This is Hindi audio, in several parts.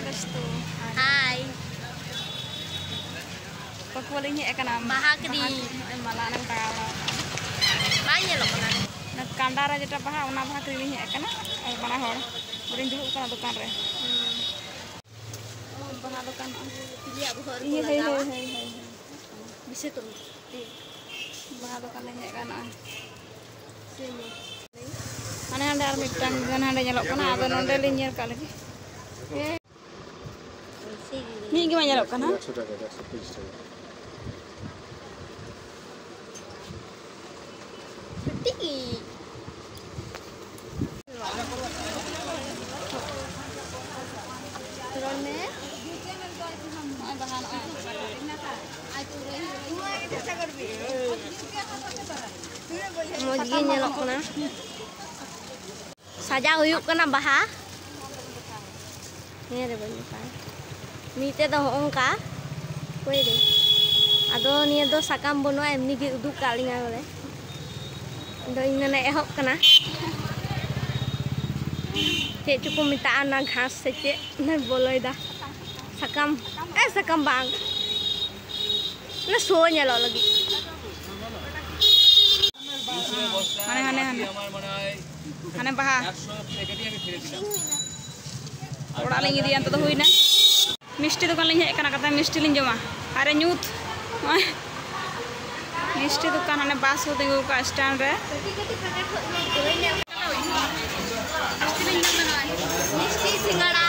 Restu. Hai. Pakuling hek kana Baha kedi. Malah nang tawa. Banyak loh kan. Nak kandara jeta baha ona baha kedi hek kana bana hor. Berin juluk kana dukan re. Baha dukan. Dia buhor Iya ko hei lagawa. hei. Bisa tuh. Baha dukan hek kana. Sini. Ane hande ar mittan gan hande nyelok kana ado nonde linyer ka lagi. Ni gimana nyelok kana? 100 টাকা 130 টাকা Tinggi. Drone. Mojgi nyelok kana. Saja huyuk kana baha. Ni ada banyak kan. Mite dah ongka. Kue deh. Ado ni do sakam bono emni gi uduk kalinga bole. Do ingna ehok kana. Cek cukup minta anak घास से cek na boloi dah. Sakam sakam bang. Na so nyalo lagi. Hane baha. Oड़ा लिंग दिया तो हुई ना मिष्टी दुकान लिंग हek kana kata मिष्टी लिंग जमा अरे न्यूत मिष्टी दुकान हने बास हो देंगे का स्टैंड रे मिष्टी सिंगाड़ा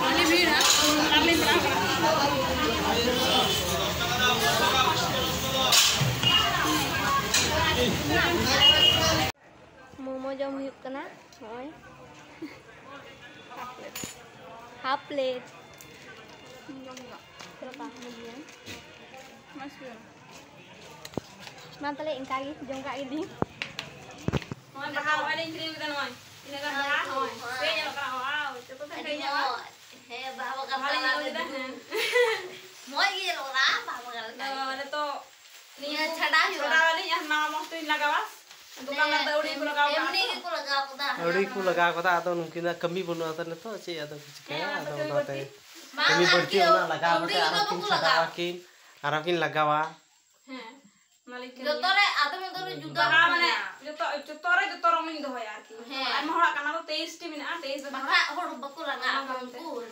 खाली भीड़ है खाली बड़ा मोमो जम हुई कना होय half plate berapa kemudian mantale ingkari jong ka ini Hoy bahal wala ingkri kita noy ini kan bahal hoy se nyalo ka wow ceto kan kayaknya he bawa ka bahal nyalo kita moy ye lo ra bawa ka ada to ni chada wali ya nama tu lagawas दुकान में दौड़ी को लगाओ एमनी को लगाओ दा अड़ी को लगा को ता तो नुकिना कमी बनो त न तो चे अदो कुछ के अदो नते कमी बढ़ती हो ना लगा बटे आरकिन छटावा किन आरकिन लगावा हैं मालिक जतरे आदमी दरे जुदा बाहा माने जतो रंग दो यार की हम होड़ा काना तो 23 टी मिना 23 बाहा होड़ बको लगा को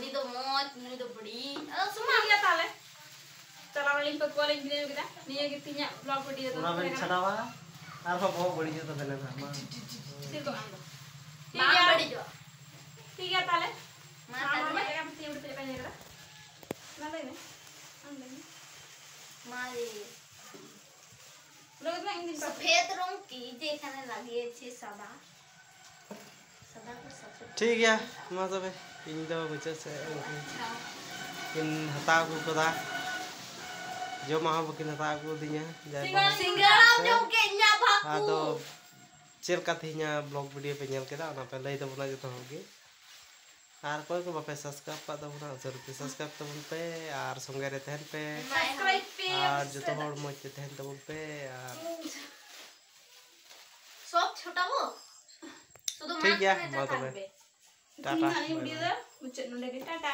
नि तो मोच नि तो बड़ी सुमा लिया ताले चला वाली पे कॉलेज में kita निया गितिnya ब्लॉग वीडियो तो ना बन छटावा आर बहुत बड़ी जो तो देना था ठीक बाहा बड़ी जो ठीक है ताले माता मामा का पति उड़ पे पहने करा ना ले ने हम ले मारी लोग ना इंग्लिश सफेद रंग की जेखाने लगी छे सदा सदा को सफेद ठीक है मा तबे इन दो कुछ से इन हता को पता जो मा बकिन हता को दिया सिंगाड़ा जो के nya baku आदो चेल कथिnya ब्लॉग वीडियो पे nyel केदा ना पे लई तो बना जतो होगे आर कोई को बापे सब्सक्राइब पा दो ना जरूर पे सब्सक्राइब तो पे आर संगे रे तहन पे सब्सक्राइब पे आर जो तो होड़ मच तहन तो पे आर सब छोटा वो तो ठीक है मा तबे टाटा वीडियो मुझे नुले टाटा